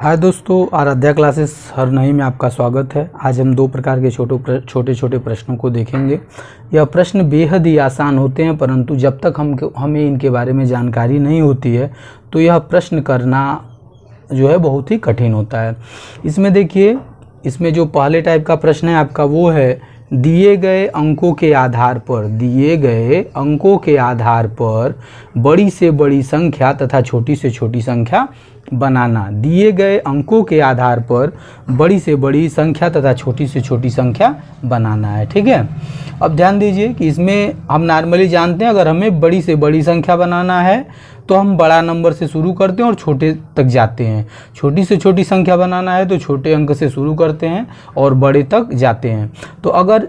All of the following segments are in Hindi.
हाय दोस्तों, आराध्या क्लासेस हर नई में आपका स्वागत है। आज हम दो प्रकार के छोटे छोटे प्रश्नों को देखेंगे। यह प्रश्न बेहद ही आसान होते हैं, परंतु जब तक हमें इनके बारे में जानकारी नहीं होती है तो यह प्रश्न करना जो है बहुत ही कठिन होता है। इसमें देखिए, इसमें जो पहले टाइप का प्रश्न है आपका वो है दिए गए अंकों के आधार पर बड़ी से बड़ी संख्या तथा छोटी से छोटी संख्या बनाना। दिए गए अंकों के आधार पर बड़ी से बड़ी संख्या तथा छोटी से छोटी संख्या बनाना है। ठीक है, अब ध्यान दीजिए कि इसमें हम नॉर्मली जानते हैं अगर हमें बड़ी से बड़ी संख्या बनाना है तो हम बड़ा नंबर से शुरू करते हैं और छोटे तक जाते हैं। छोटी से छोटी संख्या बनाना है तो छोटे अंक से शुरू करते हैं और बड़े तक जाते हैं। तो अगर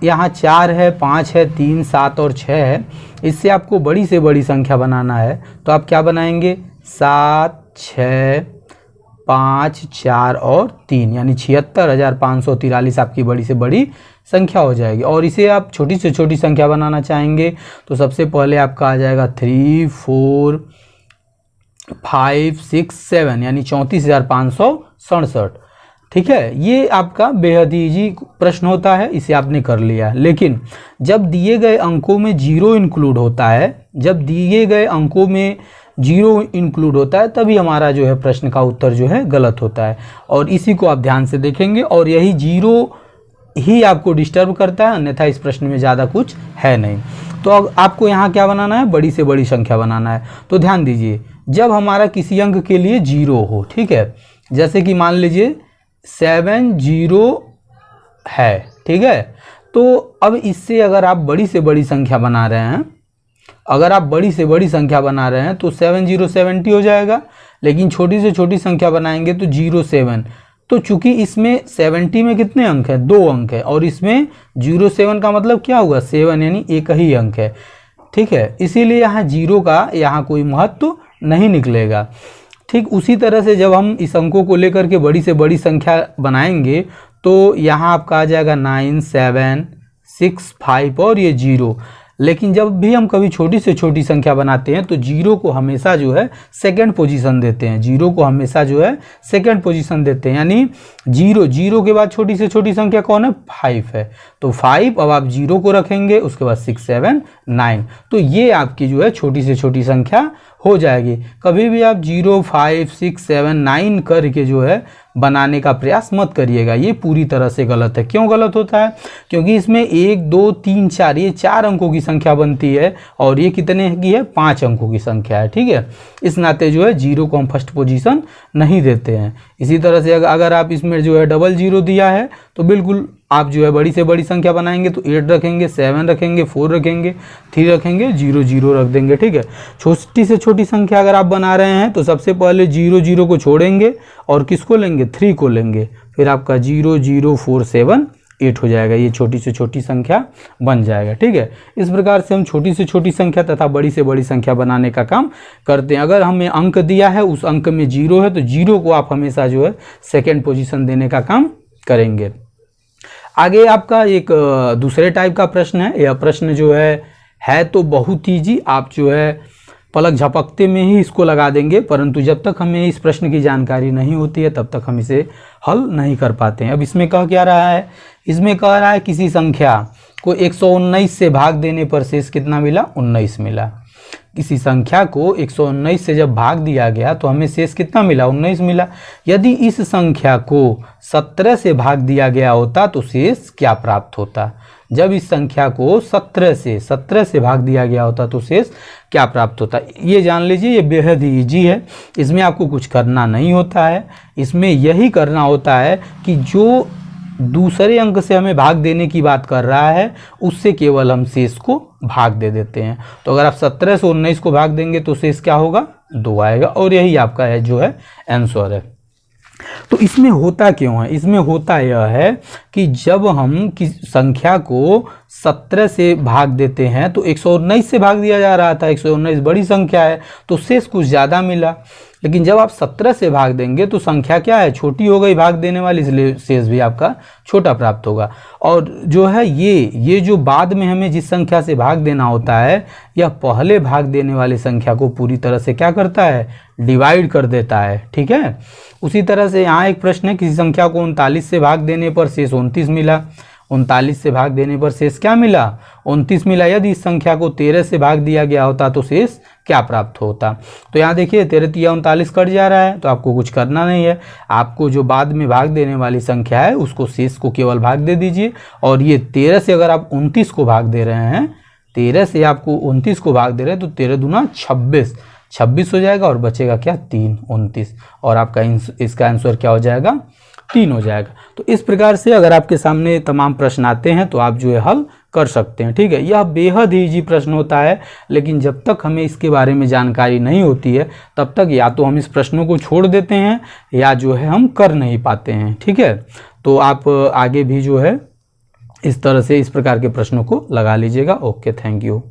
यहाँ 4 है, 5 है, 3, 7 और 6 है, इससे आपको बड़ी से बड़ी संख्या बनाना है तो आप क्या बनाएंगे? 7, 6, 5, 4 और 3 यानी 76,543 आपकी बड़ी से बड़ी संख्या हो जाएगी। और इसे आप छोटी से छोटी संख्या बनाना चाहेंगे तो सबसे पहले आपका आ जाएगा 3, 4, 5, 6, 7 यानी 34,567। ठीक है, ये आपका बेहद ही ईजी प्रश्न होता है, इसे आपने कर लिया। लेकिन जब दिए गए अंकों में जीरो इंक्लूड होता है, तभी हमारा जो है प्रश्न का उत्तर जो है गलत होता है। और इसी को आप ध्यान से देखेंगे और यही जीरो ही आपको डिस्टर्ब करता है, अन्यथा इस प्रश्न में ज़्यादा कुछ है नहीं। तो अब आपको यहाँ क्या बनाना है? बड़ी से बड़ी संख्या बनाना है। तो ध्यान दीजिए, जब हमारा किसी अंक के लिए जीरो हो, ठीक है, जैसे कि मान लीजिए 70 है, ठीक है, तो अब इससे अगर आप बड़ी से बड़ी संख्या बना रहे हैं, तो 70 हो जाएगा। लेकिन छोटी से छोटी संख्या बनाएंगे तो 07। तो चूंकि इसमें 70 में कितने अंक हैं? 2 अंक है, और इसमें 07 का मतलब क्या होगा? 7 यानी एक ही अंक है। ठीक है, इसीलिए यहाँ जीरो का यहाँ कोई महत्व नहीं निकलेगा। ठीक उसी तरह से जब हम इस अंकों को लेकर के बड़ी से बड़ी संख्या बनाएंगे तो यहाँ आपका आ जाएगा 9, 7, 6, 5 और ये 0। लेकिन जब भी हम कभी छोटी से छोटी संख्या बनाते हैं तो जीरो को हमेशा जो है सेकंड पोजीशन देते हैं। यानी जीरो के बाद छोटी से छोटी संख्या कौन है? 5 है। तो 5, अब आप जीरो को रखेंगे, उसके बाद 6, 7, 9। तो ये आपकी जो है छोटी से छोटी संख्या हो जाएगी। कभी भी आप 0, 5, 6, 7, 9 करके जो है बनाने का प्रयास मत करिएगा, ये पूरी तरह से गलत है। क्यों गलत होता है? क्योंकि इसमें 1, 2, 3, 4 ये 4 अंकों की संख्या बनती है और ये कितने की है? 5 अंकों की संख्या है। ठीक है, इस नाते जो है जीरो को हम फर्स्ट पोजीशन नहीं देते हैं। इसी तरह से अगर आप इसमें जो है डबल जीरो दिया है तो बिल्कुल आप जो है बड़ी से बड़ी संख्या बनाएंगे तो 8 रखेंगे, 7 रखेंगे, 4 रखेंगे, 3 रखेंगे, 0, 0 रख देंगे। ठीक है, छोटी से छोटी संख्या अगर आप बना रहे हैं तो सबसे पहले 0, 0 को छोड़ेंगे और किसको लेंगे? 3 को लेंगे। फिर आपका 0, 0, 4, 7, 8 हो जाएगा। ये छोटी से छोटी संख्या बन जाएगा। ठीक है, इस प्रकार से हम छोटी से छोटी संख्या तथा बड़ी से बड़ी संख्या बनाने का काम करते हैं। अगर हमें अंक दिया है, उस अंक में 0 है, तो 0 को आप हमेशा जो है सेकेंड पोजीशन देने का काम करेंगे। आगे आपका एक दूसरे टाइप का प्रश्न है। यह प्रश्न जो है तो बहुत ईजी, आप जो है पलक झपकते में ही इसको लगा देंगे, परंतु जब तक हमें इस प्रश्न की जानकारी नहीं होती है तब तक हम इसे हल नहीं कर पाते हैं। अब इसमें कह क्या रहा है? इसमें कह रहा है किसी संख्या को 119 से भाग देने पर शेष कितना मिला? 19 मिला। किसी संख्या को 119 से जब भाग दिया गया तो हमें शेष कितना मिला? 19 मिला। यदि इस संख्या को 17 से भाग दिया गया होता तो शेष क्या प्राप्त होता? जब इस संख्या को 17 से भाग दिया गया होता तो शेष क्या प्राप्त होता? ये जान लीजिए, ये बेहद ही ईजी है। इसमें आपको कुछ करना नहीं होता है। इसमें यही करना होता है कि जो दूसरे अंक से हमें भाग देने की बात कर रहा है उससे केवल हम शेष को भाग दे देते हैं। तो अगर आप 17 से 19 को भाग देंगे तो शेष क्या होगा? 2 आएगा। और यही आपका है जो है आंसर है। तो इसमें होता क्यों है? इसमें होता यह है कि जब हम किसी संख्या को 17 से भाग देते हैं तो 119 से भाग दिया जा रहा था, 119 बड़ी संख्या है तो शेष कुछ ज़्यादा मिला। लेकिन जब आप 17 से भाग देंगे तो संख्या क्या है, छोटी हो गई भाग देने वाली, इसलिए शेष भी आपका छोटा प्राप्त होगा। और जो है ये जो बाद में हमें जिस संख्या से भाग देना होता है, यह पहले भाग देने वाली संख्या को पूरी तरह से क्या करता है, डिवाइड कर देता है। ठीक है, उसी तरह से यहाँ एक प्रश्न है, किसी संख्या को 39 से भाग देने पर शेष 29 मिला। 39 से भाग देने पर शेष क्या मिला, 29 मिला। यदि इस संख्या को 13 से भाग दिया गया होता तो शेष क्या प्राप्त होता। तो यहाँ देखिए 13 तिया 39 कट जा रहा है, तो आपको कुछ करना नहीं है, आपको जो बाद में भाग देने वाली संख्या है उसको शेष को केवल भाग दे दीजिए। और ये 13 से अगर आप 29 को भाग दे रहे हैं, 13 से आपको 29 को भाग दे रहे हैं, तो 13 दूना 26 हो जाएगा और बचेगा क्या, 3, 29, और आपका इसका आंसर क्या हो जाएगा, 3 हो जाएगा। तो इस प्रकार से अगर आपके सामने तमाम प्रश्न आते हैं तो आप जो है हल कर सकते हैं। ठीक है, यह बेहद ही इजी प्रश्न होता है, लेकिन जब तक हमें इसके बारे में जानकारी नहीं होती है तब तक या तो हम इस प्रश्नों को छोड़ देते हैं या जो है हम कर नहीं पाते हैं। ठीक है, तो आप आगे भी जो है इस तरह से इस प्रकार के प्रश्नों को लगा लीजिएगा। Okay, thank you.